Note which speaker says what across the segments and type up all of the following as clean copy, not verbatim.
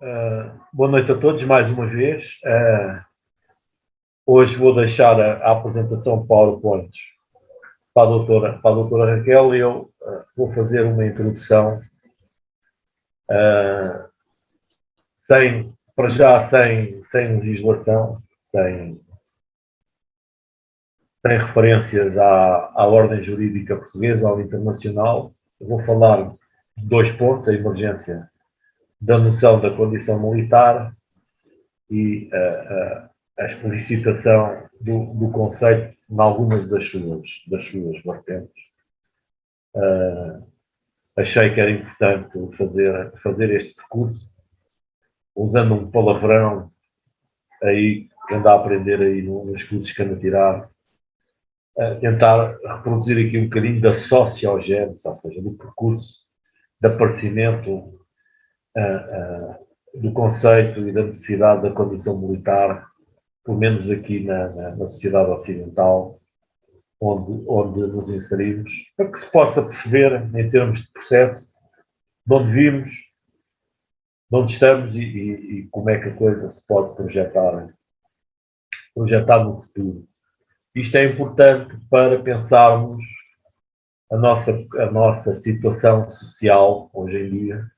Speaker 1: Boa noite a todos, mais uma vez. Hoje vou deixar a apresentação PowerPoint para a doutora Raquel e eu vou fazer uma introdução para já sem legislação, sem, sem referências à ordem jurídica portuguesa ou internacional. Eu vou falar de dois pontos: a emergência da noção da condição militar e a explicitação do conceito em algumas das suas vertentes. Achei que era importante fazer este percurso, usando um palavrão aí que anda a aprender aí nos cursos que anda a tirar, tentar reproduzir aqui um bocadinho da sociogênese, ou seja, do percurso de aparecimento do conceito e da necessidade da condição militar, pelo menos aqui na sociedade ocidental, onde nos inserimos, para que se possa perceber, em termos de processo, de onde vimos, de onde estamos e como é que a coisa se pode projetar no futuro. Isto é importante para pensarmos a nossa situação social hoje em dia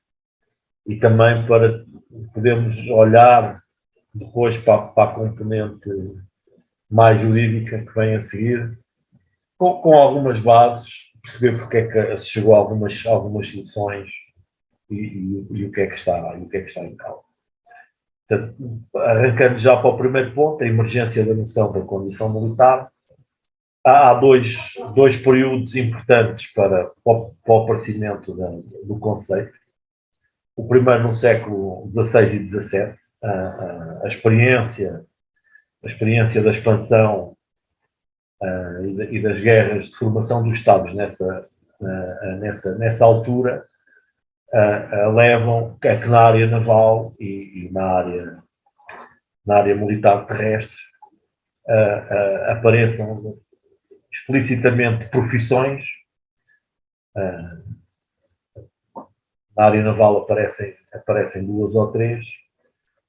Speaker 1: e também para podermos olhar depois para a componente mais jurídica que vem a seguir, com algumas bases, perceber porque é que se chegou a algumas soluções e o que é que está em causa. Portanto, arrancando já para o primeiro ponto, a emergência da noção da condição militar. Há dois períodos importantes para o aparecimento do conceito. O primeiro no século XVI e XVII, a experiência da expansão e das guerras de formação dos Estados nessa altura levam a que na área naval e na área militar terrestre apareçam explicitamente profissões. Na área naval aparecem duas ou três,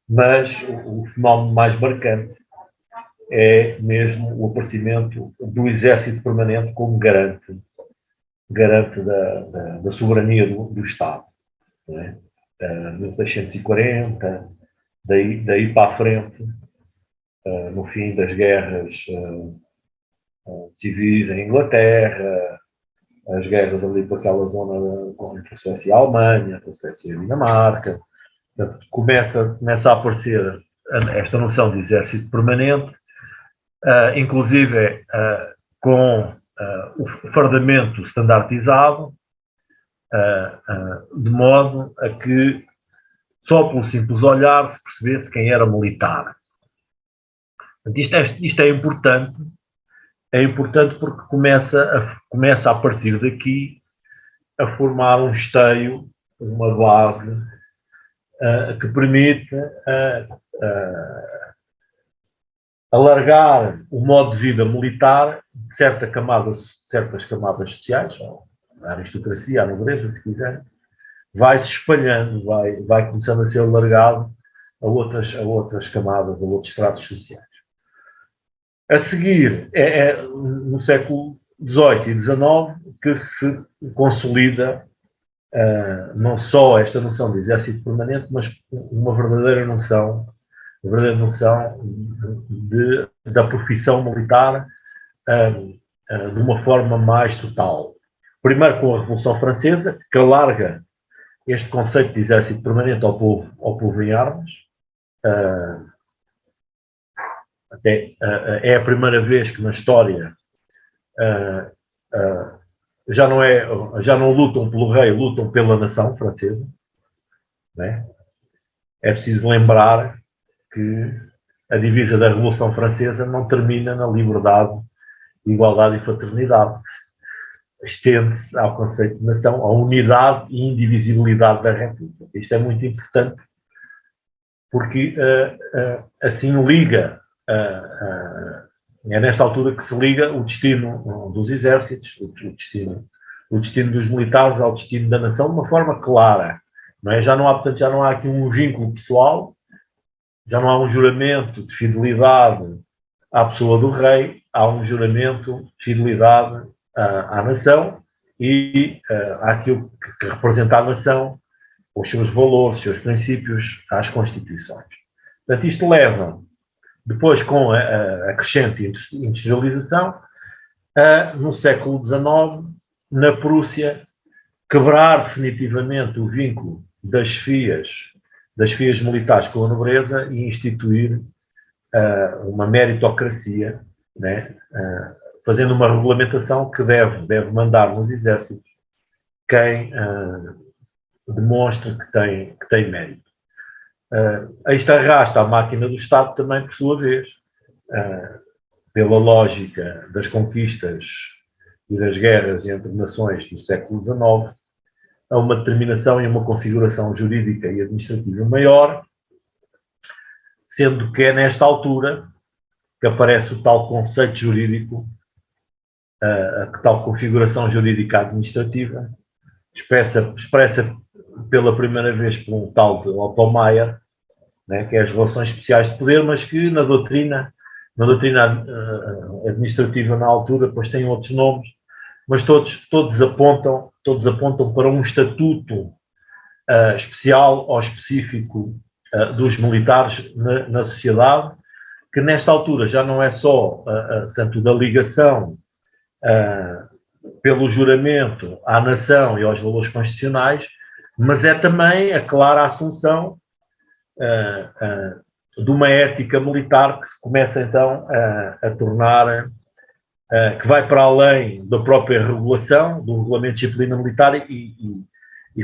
Speaker 1: mas o fenómeno mais marcante é mesmo o aparecimento do exército permanente como garante da soberania do Estado. Não é? 1640, daí para a frente, no fim das guerras civis em Inglaterra, as guerras ali por aquela zona entre a Suécia e a Alemanha, a Suécia e a Dinamarca, começa a aparecer esta noção de exército permanente, inclusive com o fardamento standardizado, de modo a que só pelo simples olhar se percebesse quem era militar. Isto é importante porque começa a partir daqui a formar um esteio, uma base que permite alargar o modo de vida militar de certas camadas sociais, a aristocracia, a nobreza, se quiser, vai se espalhando, vai começando a ser alargado a outras camadas, a outros estratos sociais. A seguir, no século XVIII e XIX que se consolida não só esta noção de exército permanente, mas uma verdadeira noção da profissão militar de uma forma mais total. Primeiro com a Revolução Francesa, que alarga este conceito de exército permanente ao povo em armas. É a primeira vez que na história já não lutam pelo rei, lutam pela nação francesa. Né? É preciso lembrar que a divisa da Revolução Francesa não termina na liberdade, igualdade e fraternidade. Estende-se ao conceito de nação, à unidade e indivisibilidade da República. Isto é muito importante porque assim liga, é nesta altura que se liga o destino dos exércitos, o destino dos militares ao destino da nação de uma forma clara. não é? Portanto, já não há aqui um vínculo pessoal, já não há um juramento de fidelidade à pessoa do rei, há um juramento de fidelidade à nação e àquilo que representa a nação, os seus valores, os seus princípios, às constituições. Portanto, isto leva, depois com a crescente industrialização, no século XIX, na Prússia, quebrar definitivamente o vínculo das chefias militares com a nobreza e instituir uma meritocracia, né? Fazendo uma regulamentação que deve mandar nos exércitos quem demonstra que tem mérito. Isto arrasta a máquina do Estado também, por sua vez, pela lógica das conquistas e das guerras entre nações do século XIX, a uma determinação e uma configuração jurídica e administrativa maior, sendo que é nesta altura que aparece o tal conceito jurídico, a tal configuração jurídica administrativa, expressa pela primeira vez por um tal de Otto Meyer, né, que é as relações especiais de poder, mas que na doutrina administrativa na altura, depois tem outros nomes, mas todos apontam para um estatuto especial ou específico dos militares na sociedade, que nesta altura já não é só tanto da ligação pelo juramento à nação e aos valores constitucionais, mas é também a clara assunção de uma ética militar que se começa então a tornar, que vai para além da própria regulação, do regulamento de disciplina militar e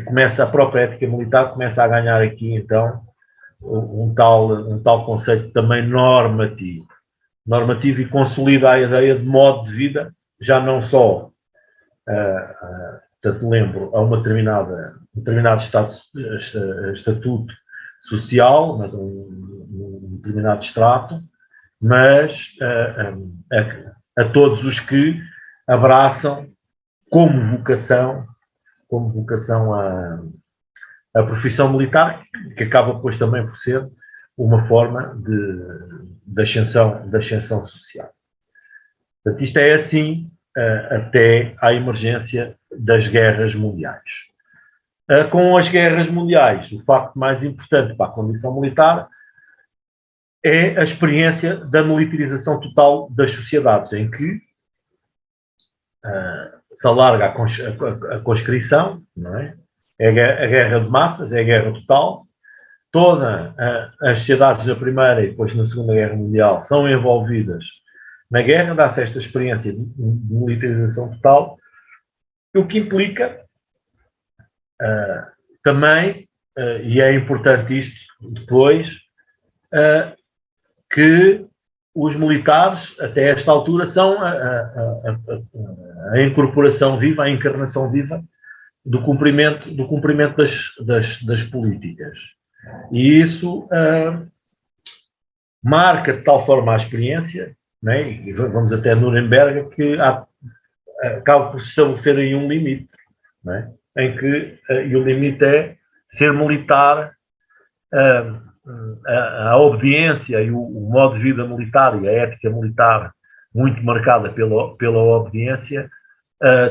Speaker 1: começa, a própria ética militar começa a ganhar aqui então um tal conceito também normativo e consolida a ideia de modo de vida, já não só, portanto, lembro, a um determinado estatuto social, um determinado extrato, mas a todos os que abraçam como vocação a profissão militar, que acaba depois também por ser uma forma de ascensão social. Portanto, isto é assim até à emergência das guerras mundiais. Com as guerras mundiais, o facto mais importante para a condição militar é a experiência da militarização total das sociedades, em que se alarga a conscrição, não é? É a guerra de massas, é a guerra total. Todas as sociedades da Primeira e depois na Segunda Guerra Mundial são envolvidas na guerra, dá-se esta experiência de militarização total, o que implica também, e é importante isto depois, que os militares, até esta altura, são a incorporação viva, a encarnação viva do cumprimento das políticas. E isso marca de tal forma a experiência, né, e vamos até Nuremberg, que acaba por se estabelecer aí um limite, né, em que e o limite é ser militar, a obediência e o modo de vida militar e a ética militar muito marcada pela obediência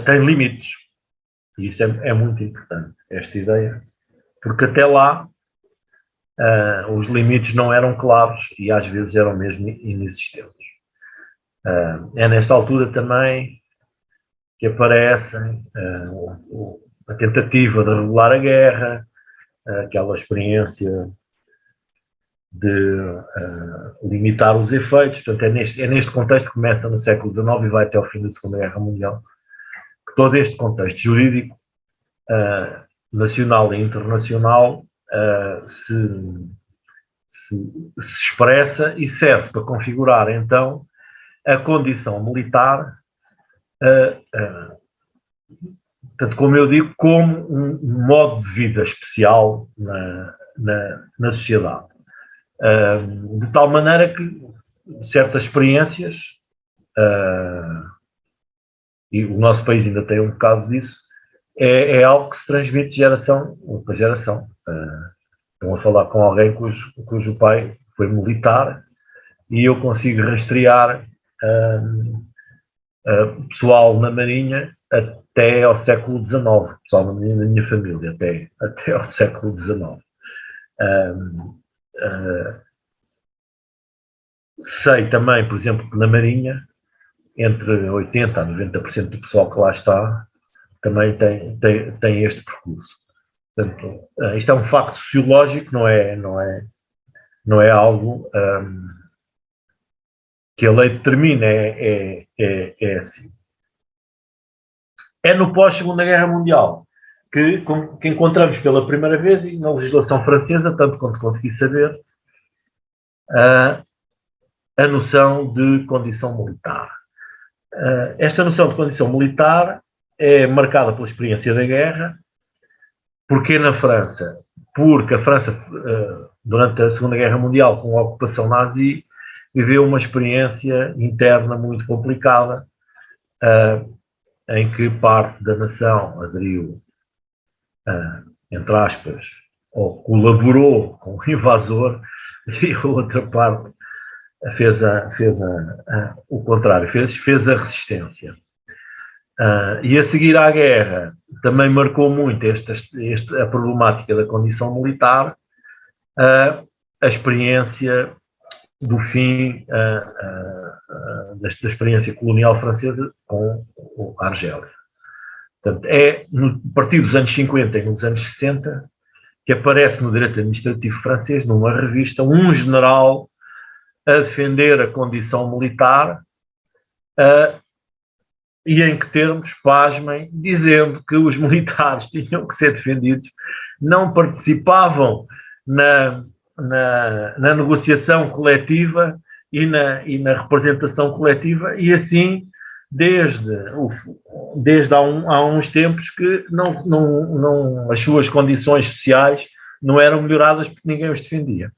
Speaker 1: tem limites. E isso é muito importante, esta ideia, porque até lá os limites não eram claros e às vezes eram mesmo inexistentes. É nesta altura também que aparece a tentativa de regular a guerra, aquela experiência de limitar os efeitos. Portanto, é neste contexto que começa no século XIX e vai até ao fim da Segunda Guerra Mundial, que todo este contexto jurídico, nacional e internacional, se expressa e serve para configurar, então, a condição militar, tanto como eu digo, como um modo de vida especial na sociedade. De tal maneira que certas experiências, e o nosso país ainda tem um bocado disso, é algo que se transmite de geração para geração. Estão a falar com alguém cujo pai foi militar e eu consigo rastrear pessoal na Marinha até ao século XIX, pessoal na minha família, até ao século XIX. Sei também, por exemplo, que na Marinha, entre 80% a 90% do pessoal que lá está, também tem este percurso. Portanto, isto é um facto sociológico, não é algo que a lei determina, é assim. É no pós-Segunda Guerra Mundial que encontramos pela primeira vez, e na legislação francesa, tanto quanto consegui saber, a noção de condição militar. Esta noção de condição militar é marcada pela experiência da guerra. Porquê na França? Porque a França, durante a Segunda Guerra Mundial, com a ocupação nazi, viveu uma experiência interna muito complicada, em que parte da nação aderiu, entre aspas, ou colaborou com o invasor, e a outra parte fez o contrário, fez a resistência. E a seguir à guerra também marcou muito a problemática da condição militar, a experiência do fim da experiência colonial francesa com a Argélia. Portanto, é a partir dos anos 50 e nos anos 60 que aparece no direito administrativo francês, numa revista, um general a defender a condição militar, e em que termos, pasmem, dizendo que os militares tinham que ser defendidos, não participavam na negociação coletiva e na representação coletiva, e assim desde há uns tempos que as suas condições sociais não eram melhoradas porque ninguém os defendia.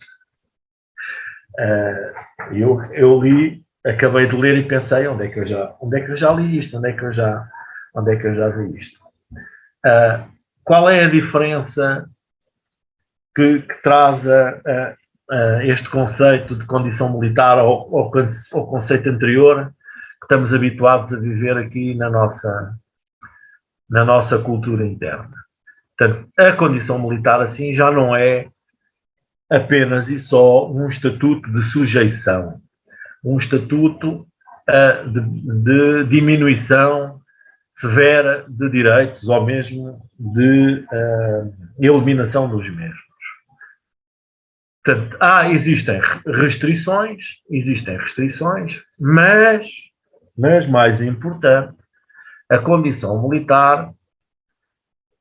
Speaker 1: Eu li, acabei de ler e pensei, onde é que eu já li isto, onde é que eu já vi isto. Qual é a diferença que traz este conceito de condição militar ao conceito anterior que estamos habituados a viver aqui na nossa cultura interna? Portanto, a condição militar assim já não é apenas e só um estatuto de sujeição, um estatuto de diminuição severa de direitos ou mesmo de eliminação dos mesmos. Portanto, existem restrições, mas mais importante, a condição militar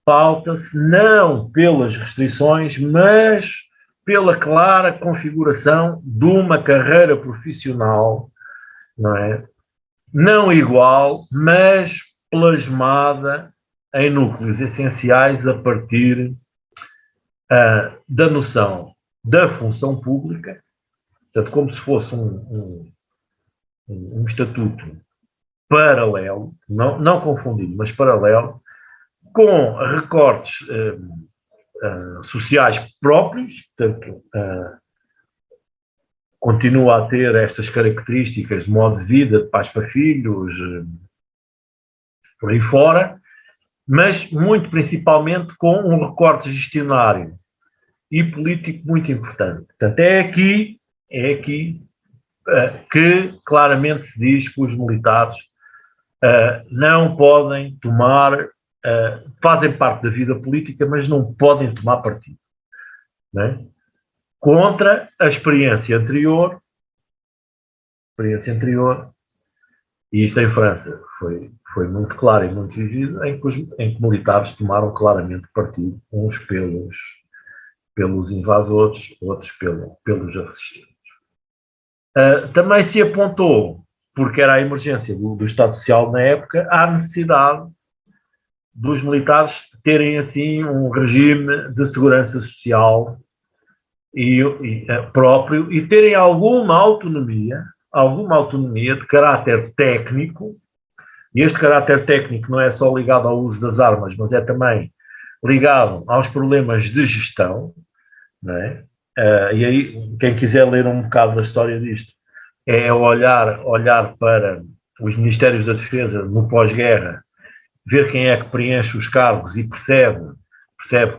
Speaker 1: pauta-se não pelas restrições, mas pela clara configuração de uma carreira profissional, não igual, mas plasmada em núcleos essenciais a partir da noção da função pública, portanto, como se fosse um estatuto paralelo, não confundido, mas paralelo, com recortes sociais próprios, portanto, continua a ter estas características de modo de vida, de pais para filhos, por aí fora, mas muito principalmente com um recorte gestionário e político muito importante. Portanto, é aqui que claramente se diz que os militares não podem tomar, fazem parte da vida política, mas não podem tomar partido. Não é? Contra a experiência anterior, e isto em França foi muito claro e muito vivido, em que militares tomaram claramente partido, uns pelos invasores, outros pelos assistentes. Também se apontou, porque era a emergência do Estado Social na época, a necessidade dos militares terem assim um regime de segurança social próprio e terem alguma autonomia de caráter técnico E este caráter técnico não é só ligado ao uso das armas, mas é também ligado aos problemas de gestão, não é? E aí, quem quiser ler um bocado da história disto, é olhar para os Ministérios da Defesa no pós-guerra, ver quem é que preenche os cargos e percebe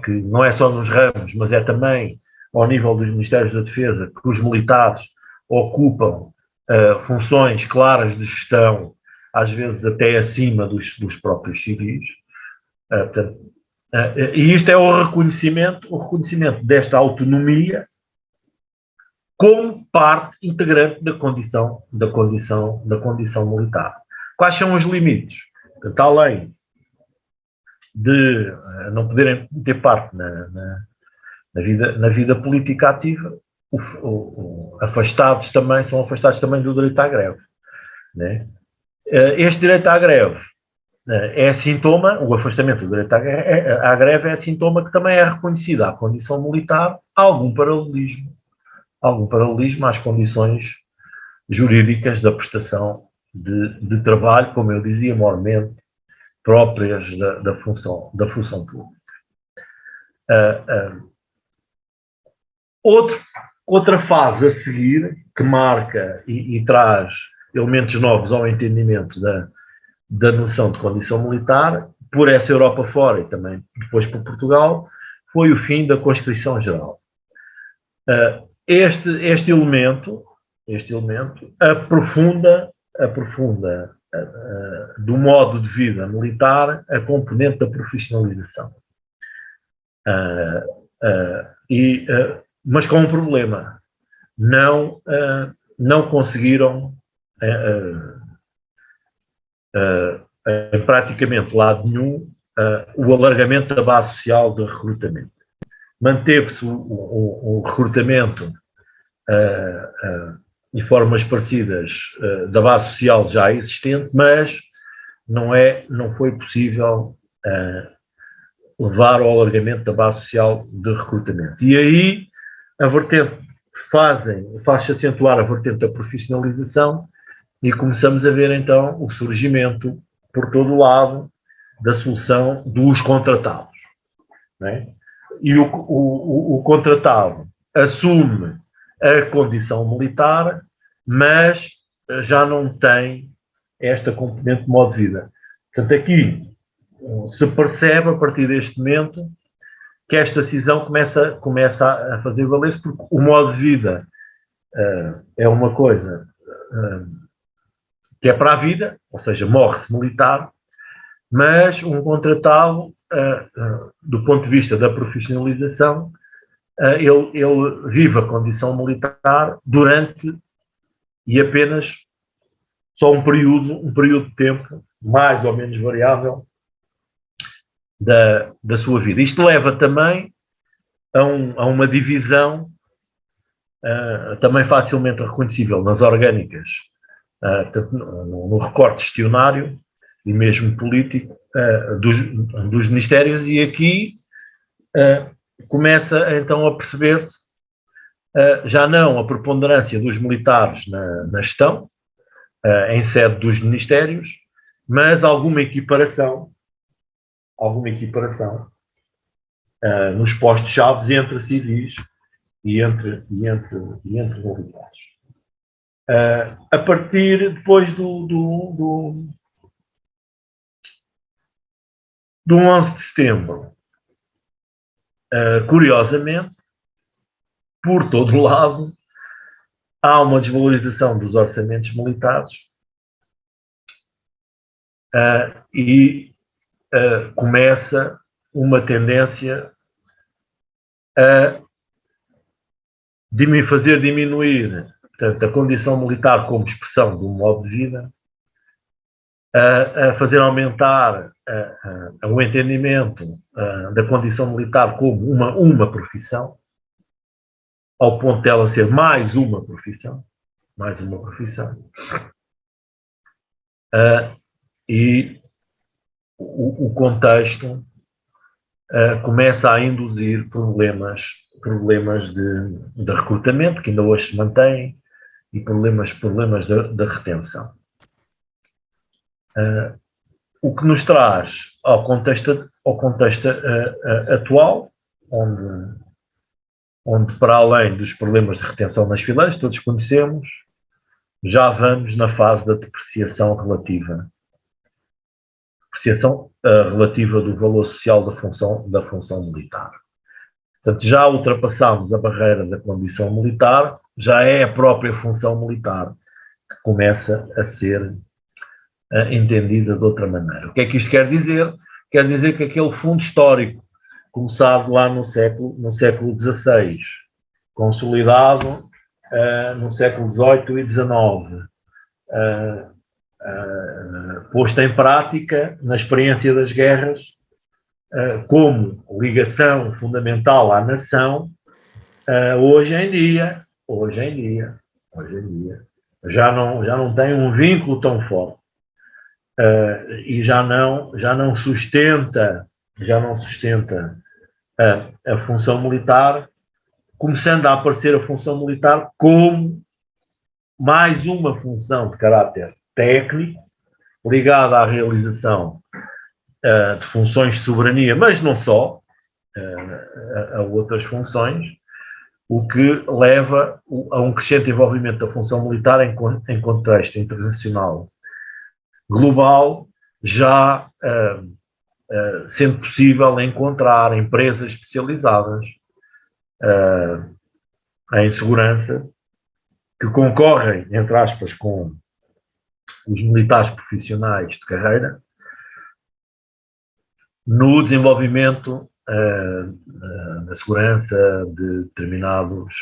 Speaker 1: que não é só nos ramos, mas é também ao nível dos Ministérios da Defesa que os militares ocupam funções claras de gestão, às vezes até acima dos próprios civis. Portanto, e isto é o reconhecimento desta autonomia como parte integrante da condição militar. Quais são os limites? Portanto, além de não poderem ter parte na vida política ativa, são afastados também do direito à greve. Né? Este direito à greve é sintoma, o afastamento do direito à greve é sintoma que também é reconhecida à condição militar algum paralelismo às condições jurídicas da prestação de trabalho, como eu dizia, mormente próprias da função pública. Outra fase a seguir, que marca e traz elementos novos ao entendimento da noção de condição militar, por essa Europa fora e também depois por Portugal, foi o fim da conscrição geral. Este elemento aprofunda do modo de vida militar a componente da profissionalização. Mas com um problema. Não conseguiram em praticamente lado nenhum o alargamento da base social de recrutamento. Manteve-se o recrutamento de formas parecidas da base social já existente, mas não foi possível levar ao alargamento da base social de recrutamento. E aí a vertente faz-se acentuar a vertente da profissionalização e começamos a ver então o surgimento por todo o lado da solução dos contratados. Não é? E o contratado assume a condição militar, mas já não tem esta componente de modo de vida. Portanto, aqui se percebe, a partir deste momento, que esta cisão começa a fazer valer-se, porque o modo de vida é uma coisa que é para a vida, ou seja, morre-se militar, mas um contratado, do ponto de vista da profissionalização, ele vive a condição militar durante e apenas só um período de tempo, mais ou menos variável, da sua vida. Isto leva também a uma divisão também facilmente reconhecível nas orgânicas, no recorte gestionário e mesmo político dos ministérios, e aqui começa então a perceber-se já não a preponderância dos militares na gestão, em sede dos ministérios, mas alguma equiparação nos postos-chave entre civis e entre militares. A partir depois do 11 de setembro, curiosamente, por todo o lado, há uma desvalorização dos orçamentos militares e começa uma tendência a fazer diminuir, portanto, a condição militar como expressão de um modo de vida, a fazer aumentar o entendimento da condição militar como uma profissão, ao ponto de ela ser mais uma profissão, e o contexto começa a induzir problemas de recrutamento, que ainda hoje se mantêm, e problemas da retenção. o que nos traz ao contexto atual, onde, para além dos problemas de retenção nas fileiras, todos conhecemos, já vamos na fase da depreciação relativa. Depreciação relativa do valor social da função militar. Portanto, já ultrapassámos a barreira da condição militar, já é a própria função militar que começa a ser entendida de outra maneira. O que é que isto quer dizer? Quer dizer que aquele fundo histórico, começado lá no século XVI, consolidado no século XVIII e XIX, posto em prática na experiência das guerras, como ligação fundamental à nação, hoje em dia, já não tem um vínculo tão forte e já não sustenta a função militar, começando a aparecer a função militar como mais uma função de caráter técnico ligada à realização de funções de soberania, mas não só, a outras funções, o que leva a um crescente envolvimento da função militar em contexto internacional global, já sendo possível encontrar empresas especializadas em segurança que concorrem, entre aspas, com os militares profissionais de carreira no desenvolvimento da segurança de determinados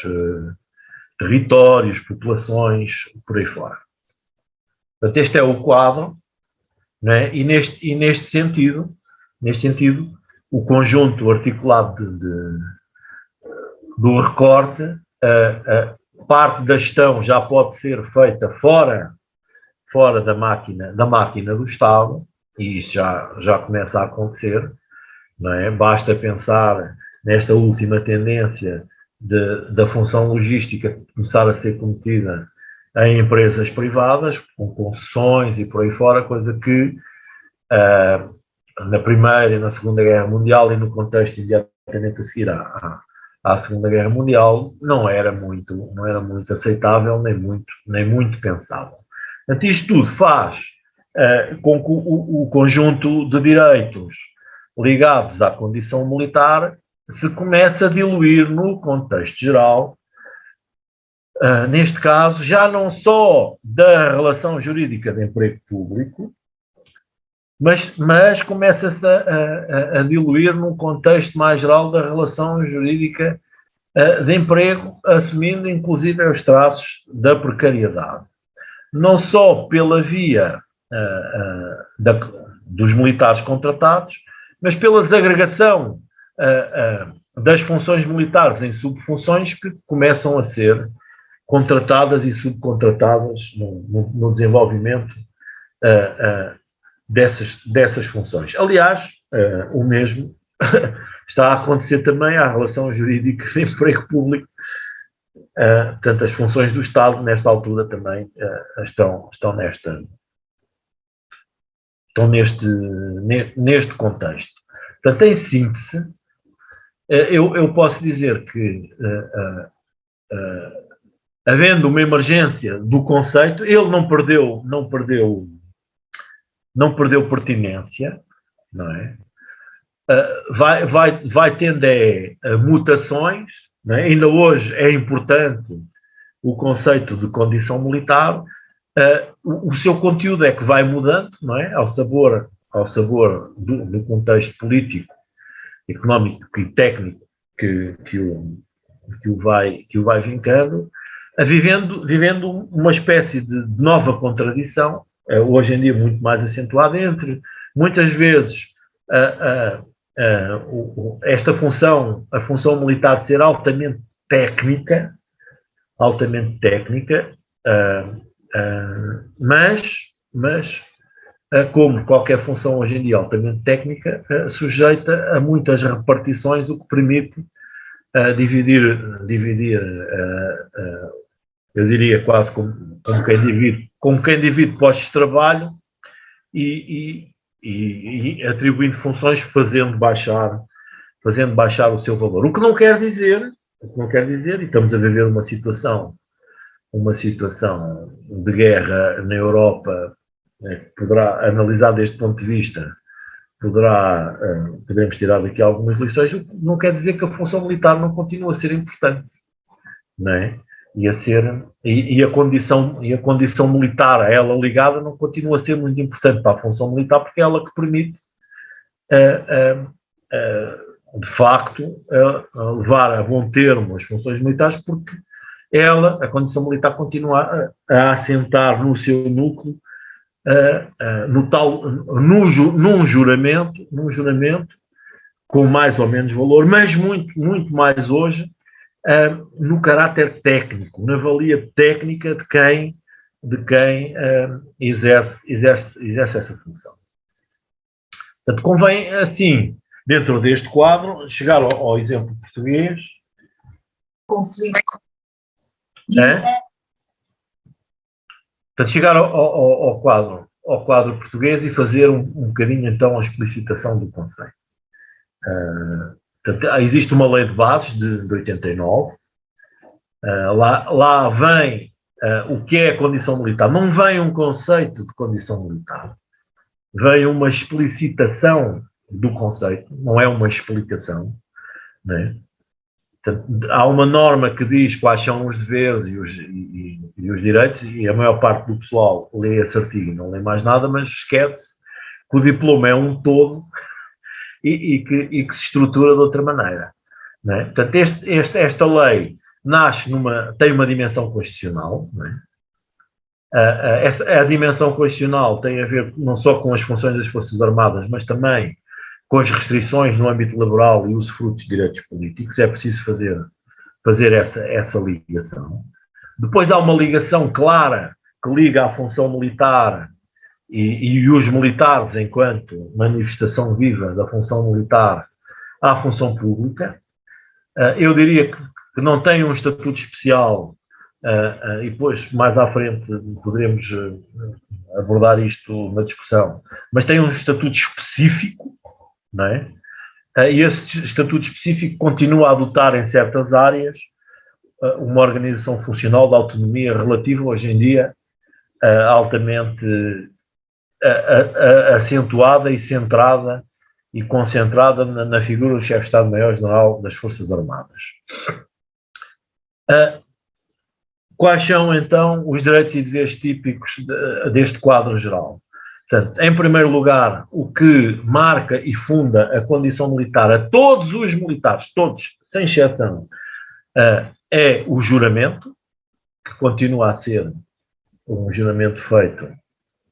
Speaker 1: territórios, populações, por aí fora. Portanto, este é o quadro, né? E neste sentido, o conjunto articulado do recorte, parte da gestão já pode ser feita fora da máquina do Estado, e isso já começa a acontecer, não é? Basta pensar nesta última tendência da função logística começar a ser cometida em empresas privadas, com concessões e por aí fora, coisa que na Primeira e na Segunda Guerra Mundial e no contexto imediatamente a seguir à Segunda Guerra Mundial não era muito aceitável nem muito pensável. Portanto, isto tudo faz com que o conjunto de direitos ligados à condição militar se comece a diluir no contexto geral, neste caso, já não só da relação jurídica de emprego público, mas começa-se a diluir num contexto mais geral da relação jurídica de emprego, assumindo inclusive os traços da precariedade. Não só pela via dos militares contratados, mas pela desagregação das funções militares em subfunções que começam a ser contratadas e subcontratadas no desenvolvimento dessas funções. Aliás, o mesmo está a acontecer também à relação jurídica de emprego público. Portanto, as funções do Estado, nesta altura, também estão neste contexto. Portanto, em síntese, eu posso dizer que, havendo uma emergência do conceito, ele não perdeu pertinência, não é? Vai tendo a mutações, não é? Ainda hoje é importante o conceito de condição militar, o seu conteúdo é que vai mudando, não é? Ao sabor do contexto político, económico e técnico que o vai vincando, vivendo uma espécie de nova contradição, hoje em dia muito mais acentuada, entre, muitas vezes, esta função, a função militar ser altamente técnica, mas como qualquer função hoje em dia altamente técnica, sujeita a muitas repartições, o que permite dividir, eu diria quase como quem divide postos de trabalho e e atribuindo funções, fazendo baixar o seu valor. O que não quer dizer, e estamos a viver uma situação de guerra na Europa, que poderá, analisar deste ponto de vista, podemos tirar daqui algumas lições, não quer dizer que a função militar não continue a ser importante, não é? E a condição militar a ela ligada não continua a ser muito importante para a função militar, porque é ela que permite, de facto, levar a bom termo as funções militares, porque a condição militar, continua a assentar no seu núcleo, num juramento com mais ou menos valor, mas muito, muito mais hoje, no caráter técnico, na valia técnica de quem exerce essa função. Portanto, convém, assim, dentro deste quadro, chegar ao exemplo português.
Speaker 2: Conflito.
Speaker 1: Portanto, chegar ao quadro português e fazer um bocadinho, então, a explicitação do conceito. Portanto, existe uma lei de bases de 89. Lá vem o que é a condição militar. Não vem um conceito de condição militar. Vem uma explicitação do conceito. Não é uma explicação. Né? Portanto, há uma norma que diz quais são os deveres e os direitos, e a maior parte do pessoal lê esse artigo e não lê mais nada, mas esquece que o diploma é um todo e que se estrutura de outra maneira. Não é? Portanto, esta lei tem uma dimensão constitucional. Não é? A dimensão constitucional tem a ver não só com as funções das Forças Armadas, mas também com as restrições no âmbito laboral e usufrutos de direitos políticos. É preciso fazer essa ligação. Depois há uma ligação clara que liga a função militar e os militares enquanto manifestação viva da função militar à função pública. Eu diria que não tem um estatuto especial, e depois, mais à frente, poderemos abordar isto na discussão, mas tem um estatuto específico, não é? E esse estatuto específico continua a adotar em certas áreas uma organização funcional de autonomia relativa, hoje em dia, altamente acentuada e centrada e concentrada na figura do chefe de Estado-Maior-General das Forças Armadas. Quais são, então, os direitos e deveres típicos deste quadro geral? Portanto, em primeiro lugar, o que marca e funda a condição militar a todos os militares, todos, sem exceção, é o juramento, que continua a ser um juramento feito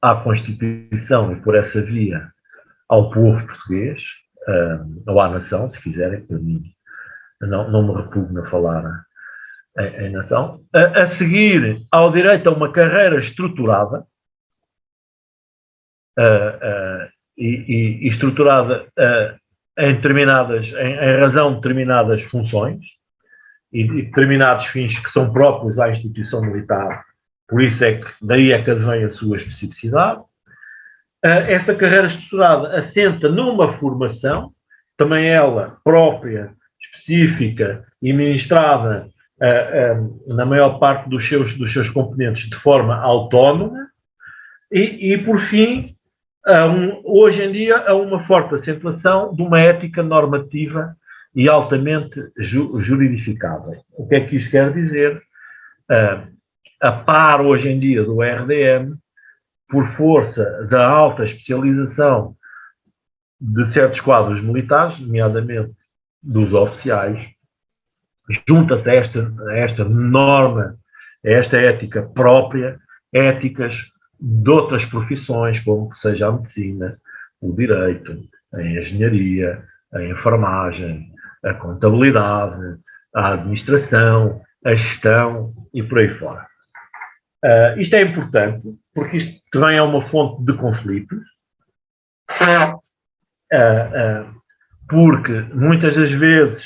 Speaker 1: à Constituição e, por essa via, ao povo português, ou à nação, se quiserem, para mim não me repugna falar em nação. A seguir, ao direito a uma carreira estruturada, e estruturada em razão de determinadas funções e determinados fins que são próprios à instituição militar, por isso daí é que advém a sua especificidade. Esta carreira estruturada assenta numa formação, também ela própria, específica e ministrada na maior parte dos seus componentes de forma autónoma, e por fim, hoje em dia, há uma forte acentuação de uma ética normativa e altamente juridificada. O que é que isto quer dizer? A par, hoje em dia, do RDM, por força da alta especialização de certos quadros militares, nomeadamente dos oficiais, junta-se a esta norma, a esta ética própria, éticas de outras profissões, como seja a medicina, o direito, a engenharia, a enfermagem, a contabilidade, a administração, a gestão e por aí fora. Isto é importante, porque isto também é uma fonte de conflitos, porque muitas das vezes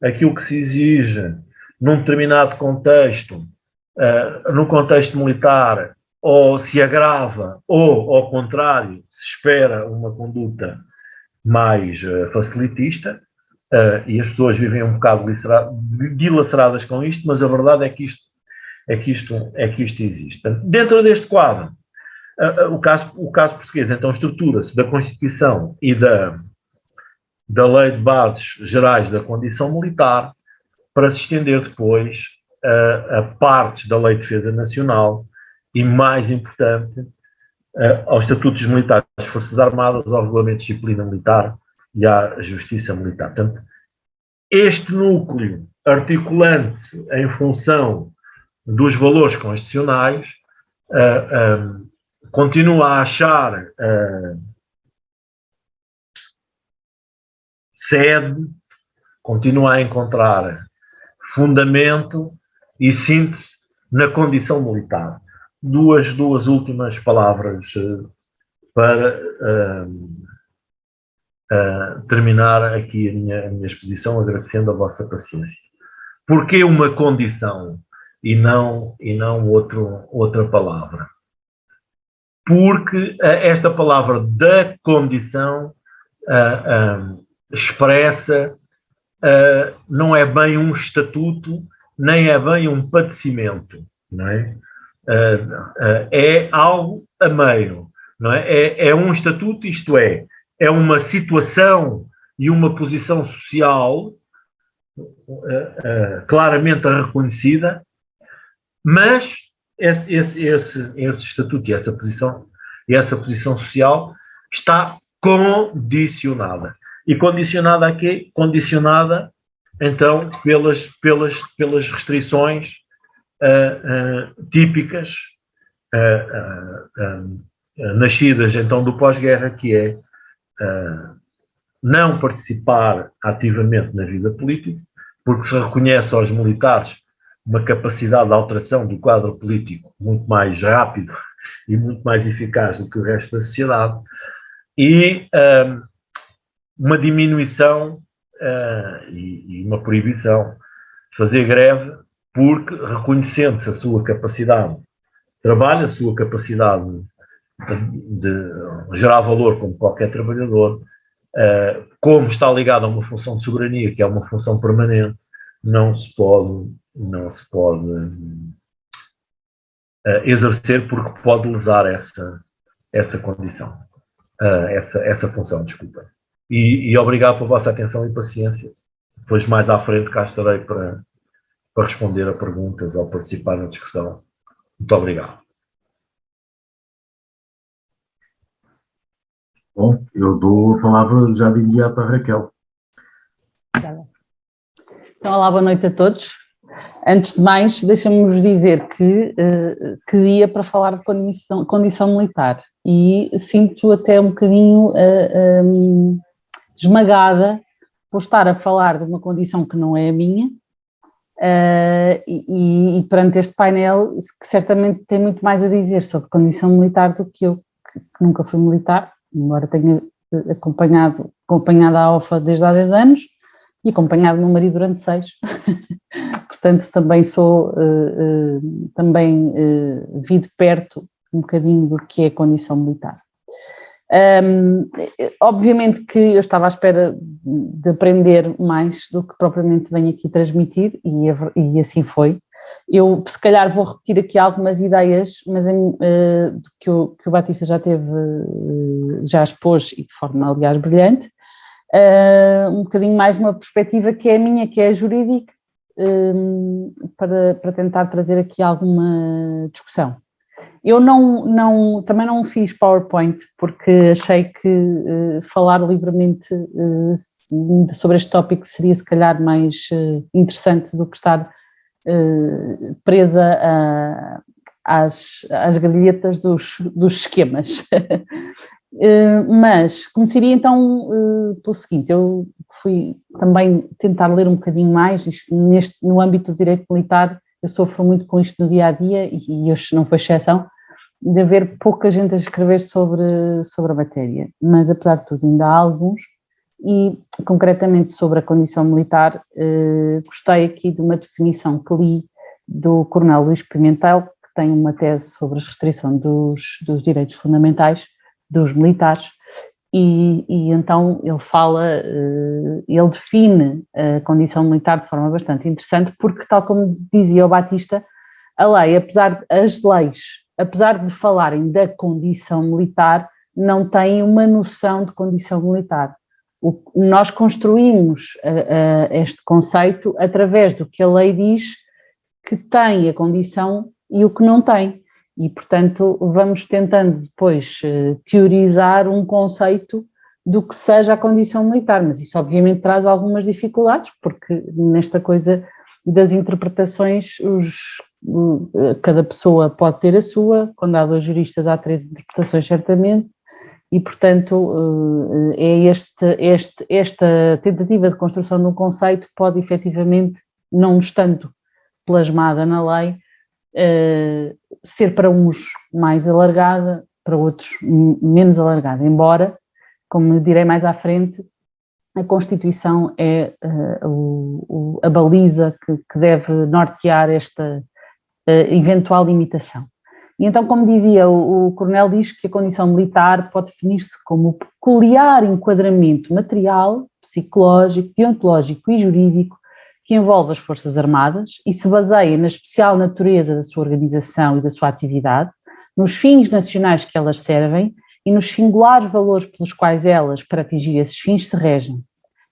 Speaker 1: aquilo que se exige num determinado contexto, no contexto militar, ou se agrava, ou, ao contrário, se espera uma conduta mais facilitista, e as pessoas vivem um bocado dilaceradas com isto, mas a verdade é que isto existe. Dentro deste quadro, o caso português, então, estrutura-se da Constituição e da Lei de Bases Gerais da Condição Militar, para se estender depois a partes da Lei de Defesa Nacional e, mais importante, aos estatutos militares das Forças Armadas, ao Regulamento de Disciplina Militar e à Justiça Militar. Portanto, este núcleo articulante-se em função dos valores constitucionais continua a achar sede, continua a encontrar fundamento e síntese na condição militar. Duas últimas palavras para terminar aqui a minha exposição, agradecendo a vossa paciência. Porquê uma condição e não outra palavra? Porque esta palavra da condição expressa, não é bem um estatuto, nem é bem um padecimento, não é? É algo a meio, não é? É um estatuto, isto é uma situação e uma posição social claramente reconhecida, mas esse estatuto e essa posição social está condicionada. E condicionada a quê? Condicionada, então, pelas restrições típicas nascidas, então, do pós-guerra, que é não participar ativamente na vida política, porque se reconhece aos militares uma capacidade de alteração do quadro político muito mais rápido e muito mais eficaz do que o resto da sociedade, e uma diminuição e uma proibição de fazer greve, porque, reconhecendo-se a sua capacidade de trabalho, a sua capacidade de gerar valor como qualquer trabalhador, como está ligado a uma função de soberania, que é uma função permanente, não se pode exercer, porque pode lesar essa condição, essa função, desculpa. E obrigado pela vossa atenção e paciência. Depois, mais à frente, cá estarei para responder a perguntas ou participar na discussão. Muito obrigado.
Speaker 3: Bom, eu dou a palavra já de imediato à Raquel.
Speaker 4: Então, olá, boa noite a todos. Antes de mais, deixa-me-vos dizer que ia para falar de condição militar e sinto até um bocadinho esmagada por estar a falar de uma condição que não é a minha e perante este painel que certamente tem muito mais a dizer sobre condição militar do que eu, que nunca fui militar, embora tenha acompanhado a OFA desde há 10 anos e acompanhado o meu marido durante 6. Portanto, também vi de perto um bocadinho do que é a condição militar. Obviamente que eu estava à espera de aprender mais do que propriamente venho aqui transmitir e assim foi. Eu, se calhar, vou repetir aqui algumas ideias, mas que o Batista já expôs e de forma, aliás, brilhante, um bocadinho mais numa perspectiva que é a minha, que é a jurídica, para tentar trazer aqui alguma discussão. Eu também não fiz PowerPoint, porque achei que falar livremente sobre este tópico seria, se calhar, mais interessante do que estar presa às galhetas dos esquemas. Mas começaria então pelo seguinte: eu fui também tentar ler um bocadinho mais no âmbito do direito militar. Eu sofro muito com isto no dia-a-dia e hoje não foi exceção de haver pouca gente a escrever sobre a matéria, mas apesar de tudo ainda há alguns, e concretamente sobre a condição militar, gostei aqui de uma definição que li do Coronel Luís Pimentel, que tem uma tese sobre a restrição dos direitos fundamentais dos militares, e então ele fala, ele define a condição militar de forma bastante interessante, porque, tal como dizia o Batista, a lei, as leis, apesar de falarem da condição militar, não têm uma noção de condição militar. Nós construímos este conceito através do que a lei diz que tem a condição e o que não tem. E, portanto, vamos tentando depois teorizar um conceito do que seja a condição militar, mas isso obviamente traz algumas dificuldades, porque nesta coisa das interpretações, cada pessoa pode ter a sua, quando há 2 juristas há 3 interpretações certamente, e portanto é esta tentativa de construção de um conceito pode efetivamente, não estando plasmada na lei, ser para uns mais alargada, para outros menos alargada, embora, como direi mais à frente, a Constituição é a baliza que deve nortear esta eventual limitação. E então, como dizia, o Coronel diz que a condição militar pode definir-se como o peculiar enquadramento material, psicológico, deontológico e jurídico que envolve as Forças Armadas e se baseia na especial natureza da sua organização e da sua atividade, nos fins nacionais que elas servem e nos singulares valores pelos quais elas, para atingir esses fins, se regem.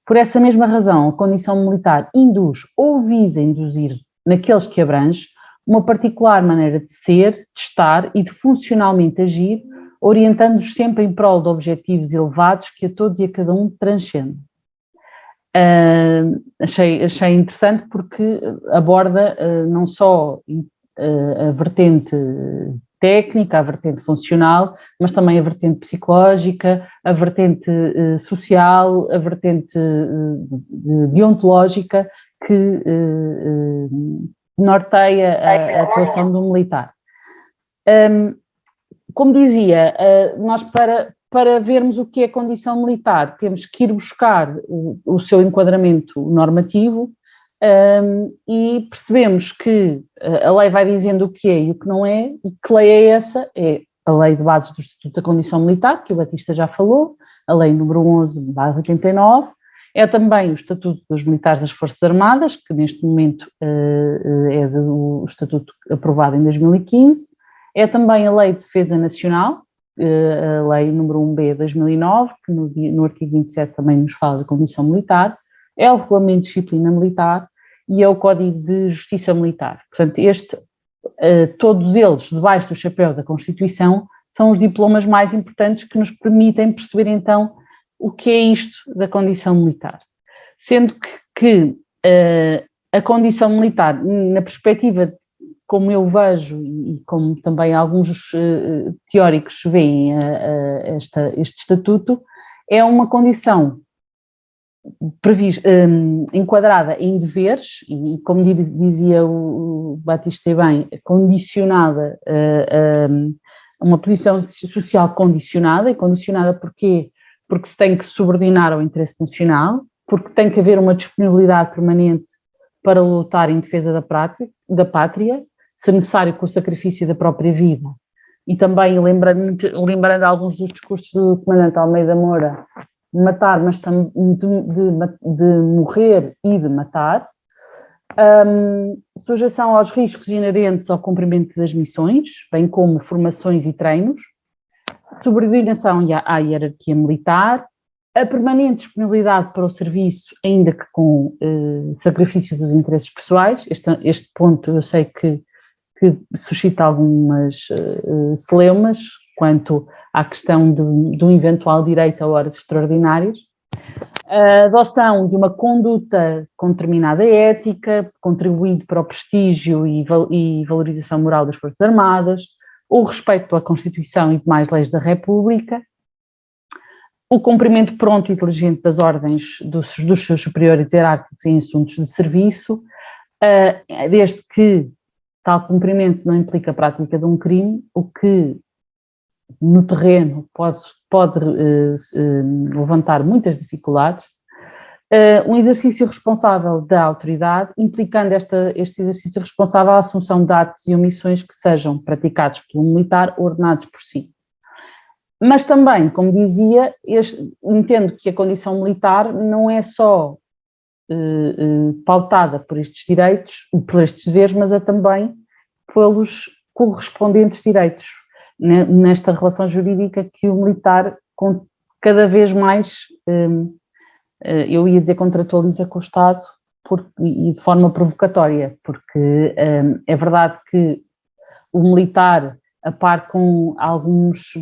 Speaker 4: Por essa mesma razão, a condição militar induz ou visa induzir naqueles que abrange uma particular maneira de ser, de estar e de funcionalmente agir, orientando-os sempre em prol de objetivos elevados que a todos e a cada um transcendem. Achei interessante porque aborda não só a vertente técnica, a vertente funcional, mas também a vertente psicológica, a vertente social, a vertente deontológica que norteia a atuação do militar. Como dizia, nós para vermos o que é a condição militar temos que ir buscar o seu enquadramento normativo e percebemos que a lei vai dizendo o que é e o que não é, e que lei é essa? É a Lei de Bases do Estatuto da Condição Militar, que o Batista já falou, a Lei número 11/89, é também o Estatuto dos Militares das Forças Armadas, que neste momento é o Estatuto aprovado em 2015, é também a Lei de Defesa Nacional, a Lei número 1/2009, que no artigo 27 também nos fala da condição militar, é o Regulamento de Disciplina Militar e é o Código de Justiça Militar. Portanto, todos eles, debaixo do chapéu da Constituição, são os diplomas mais importantes que nos permitem perceber então o que é isto da condição militar. Sendo que a condição militar, na perspectiva como eu vejo e como também alguns teóricos veem este estatuto, é uma condição enquadrada em deveres e, como dizia o Batista bem, condicionada a uma posição social condicionada, e condicionada porquê? Porque se tem que subordinar ao interesse nacional, porque tem que haver uma disponibilidade permanente para lutar em defesa da pátria, se necessário com o sacrifício da própria vida. E também, lembrando alguns dos discursos do comandante Almeida Moura, de matar, mas também de morrer e de matar, sujeição aos riscos inerentes ao cumprimento das missões, bem como formações e treinos, subordinação à hierarquia militar, a permanente disponibilidade para o serviço, ainda que com sacrifício dos interesses pessoais. Este ponto eu sei que suscita algumas celeumas quanto à questão do eventual direito a horas extraordinárias, a adoção de uma conduta com determinada ética, contribuindo para o prestígio e valorização moral das Forças Armadas, o respeito pela Constituição e demais leis da República, o cumprimento pronto e inteligente das ordens dos seus superiores hierárquicos em assuntos de serviço, desde que tal cumprimento não implica a prática de um crime, o que no terreno pode levantar muitas dificuldades, Um exercício responsável da autoridade, implicando este exercício responsável a assunção de atos e omissões que sejam praticados pelo militar ou ordenados por si. Mas também, como dizia, entendo que a condição militar não é só pautada por estes direitos, por estes deveres, mas é também pelos correspondentes direitos, nesta relação jurídica que o militar cada vez mais, eu ia dizer, contratualiza com o Estado e de forma provocatória, porque é verdade que o militar, a par com alguns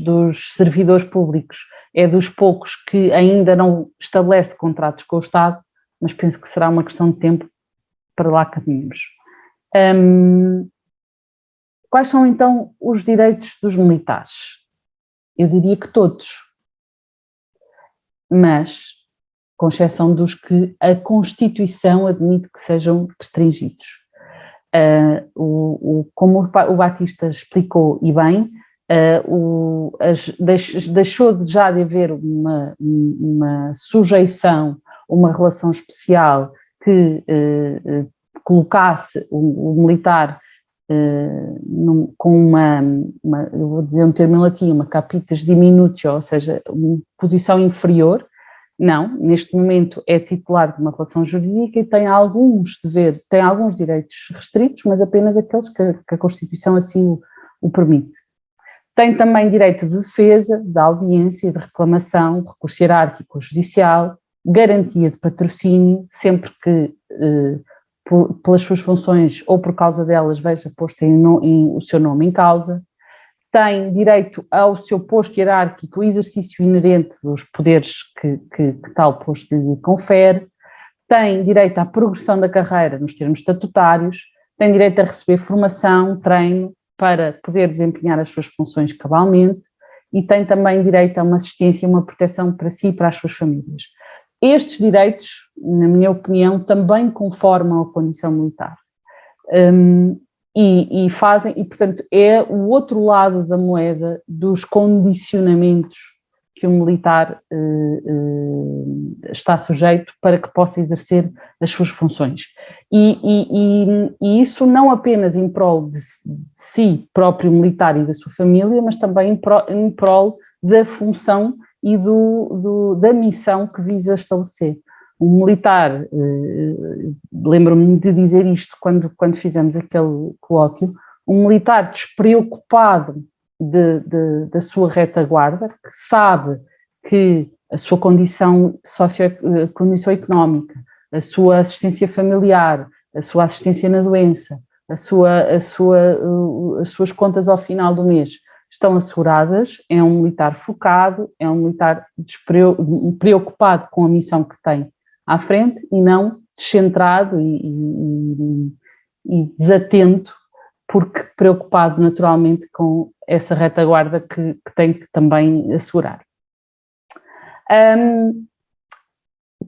Speaker 4: dos servidores públicos, é dos poucos que ainda não estabelece contratos com o Estado, mas penso que será uma questão de tempo para lá caminhamos. Quais são então os direitos dos militares? Eu diria que todos, mas com exceção dos que a Constituição admite que sejam restringidos. Como o Batista explicou e bem, deixou já de haver uma sujeição, uma relação especial que colocasse o militar com eu vou dizer um termo em latim, uma capitis diminutio, ou seja, uma posição inferior. Não, neste momento é titular de uma relação jurídica e tem alguns direitos restritos, mas apenas aqueles que a Constituição assim o permite. Tem também direito de defesa, de audiência, de reclamação, recurso hierárquico judicial, garantia de patrocínio, sempre que pelas suas funções ou por causa delas veja posto o seu nome em causa. Tem direito ao seu posto hierárquico, o exercício inerente dos poderes que tal posto lhe confere, tem direito à progressão da carreira nos termos estatutários, tem direito a receber formação, treino, para poder desempenhar as suas funções cabalmente, e tem também direito a uma assistência e uma proteção para si e para as suas famílias. Estes direitos, na minha opinião, também conformam a condição militar. E, portanto, é o outro lado da moeda dos condicionamentos que o militar está sujeito para que possa exercer as suas funções. E isso não apenas em prol de si próprio militar e da sua família, mas também em prol da função e da missão que visa estabelecer. O militar, lembro-me de dizer isto quando fizemos aquele colóquio, um militar despreocupado da sua retaguarda, que sabe que a sua condição económica, a sua assistência familiar, a sua assistência na doença, as suas contas ao final do mês estão asseguradas, é um militar focado, é um militar preocupado com a missão que tem à frente e não descentrado e desatento, porque preocupado naturalmente com essa retaguarda que tem que também assegurar.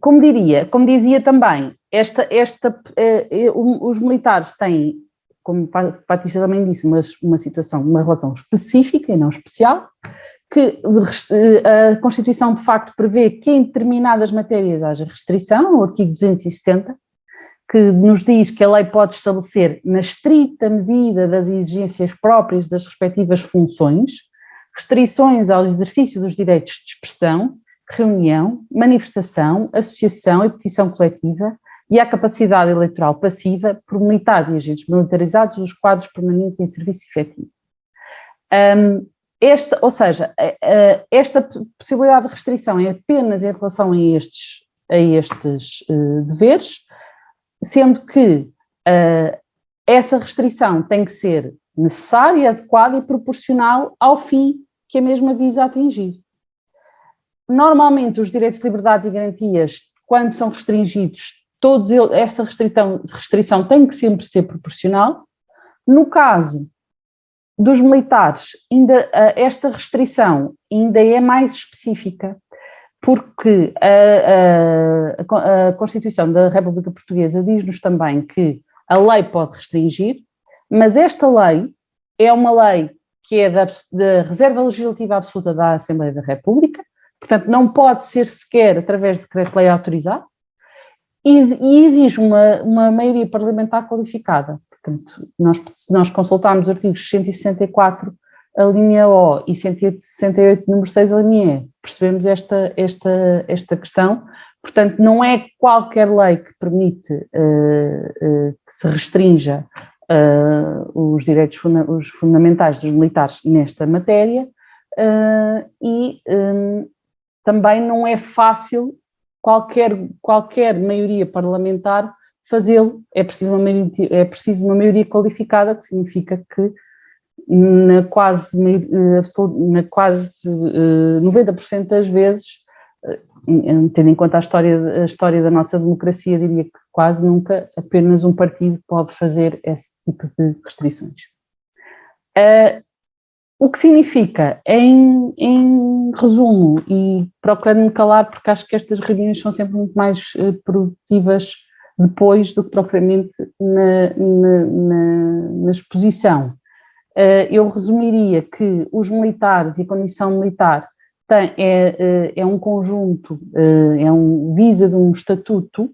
Speaker 4: Como dizia também, os militares têm, como o Batista também disse, uma relação específica e não especial, que a Constituição de facto prevê que em determinadas matérias haja restrição, no artigo 270, que nos diz que a lei pode estabelecer, na estrita medida das exigências próprias das respectivas funções, restrições ao exercício dos direitos de expressão, reunião, manifestação, associação e petição coletiva e à capacidade eleitoral passiva por militares e agentes militarizados dos quadros permanentes em serviço efetivo. Esta possibilidade de restrição é apenas em relação a estes deveres, sendo que essa restrição tem que ser necessária, adequada e proporcional ao fim que a mesma visa atingir. Normalmente, os direitos de liberdades e garantias, quando são restringidos, esta restrição tem que sempre ser proporcional. No caso dos militares, esta restrição ainda é mais específica, porque a Constituição da República Portuguesa diz-nos também que a lei pode restringir, mas esta lei é uma lei que é da reserva legislativa absoluta da Assembleia da República, Portanto, não pode ser sequer através de decreto-lei autorizado e exige uma maioria parlamentar qualificada. Portanto, se nós consultarmos os artigos 164, a linha O, e 168, número 6, a linha E, percebemos esta questão. Portanto, não é qualquer lei que permite que se restrinja os direitos fundamentais dos militares nesta matéria e também não é fácil qualquer maioria parlamentar fazê-lo. É preciso uma maioria qualificada, que significa que na quase 90% das vezes, tendo em conta a história da nossa democracia, diria que quase nunca apenas um partido pode fazer esse tipo de restrições. O que significa, em resumo, e procurando me calar, porque acho que estas reuniões são sempre muito mais produtivas depois do que propriamente na exposição, eu resumiria que os militares e a condição militar é um conjunto, visa de um estatuto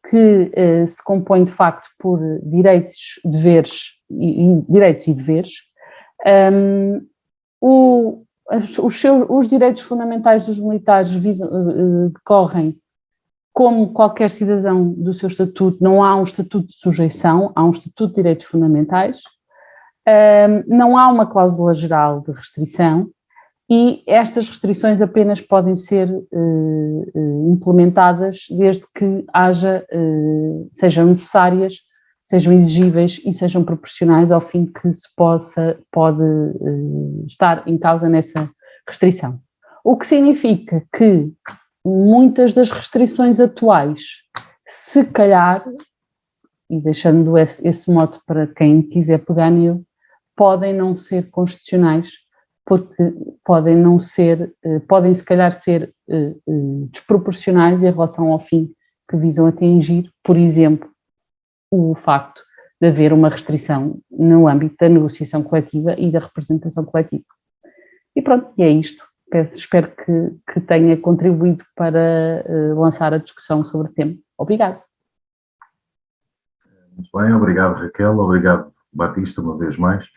Speaker 4: que se compõe de facto por direitos e deveres. Os direitos fundamentais dos militares decorrem como qualquer cidadão do seu estatuto. Não há um estatuto de sujeição, há um estatuto de direitos fundamentais. Não há uma cláusula geral de restrição e estas restrições apenas podem ser implementadas desde que sejam necessárias, sejam exigíveis e sejam proporcionais ao fim que se pode estar em causa nessa restrição. O que significa que muitas das restrições atuais, se calhar, e deixando esse mote para quem quiser pegar nele, podem não ser constitucionais, porque podem se calhar ser desproporcionais em relação ao fim que visam atingir, por exemplo, o facto de haver uma restrição no âmbito da negociação coletiva e da representação coletiva. E pronto, e é isto. Espero que tenha contribuído para lançar a discussão sobre o tema. Obrigada.
Speaker 3: Muito bem, obrigado Raquel, obrigado Batista uma vez mais.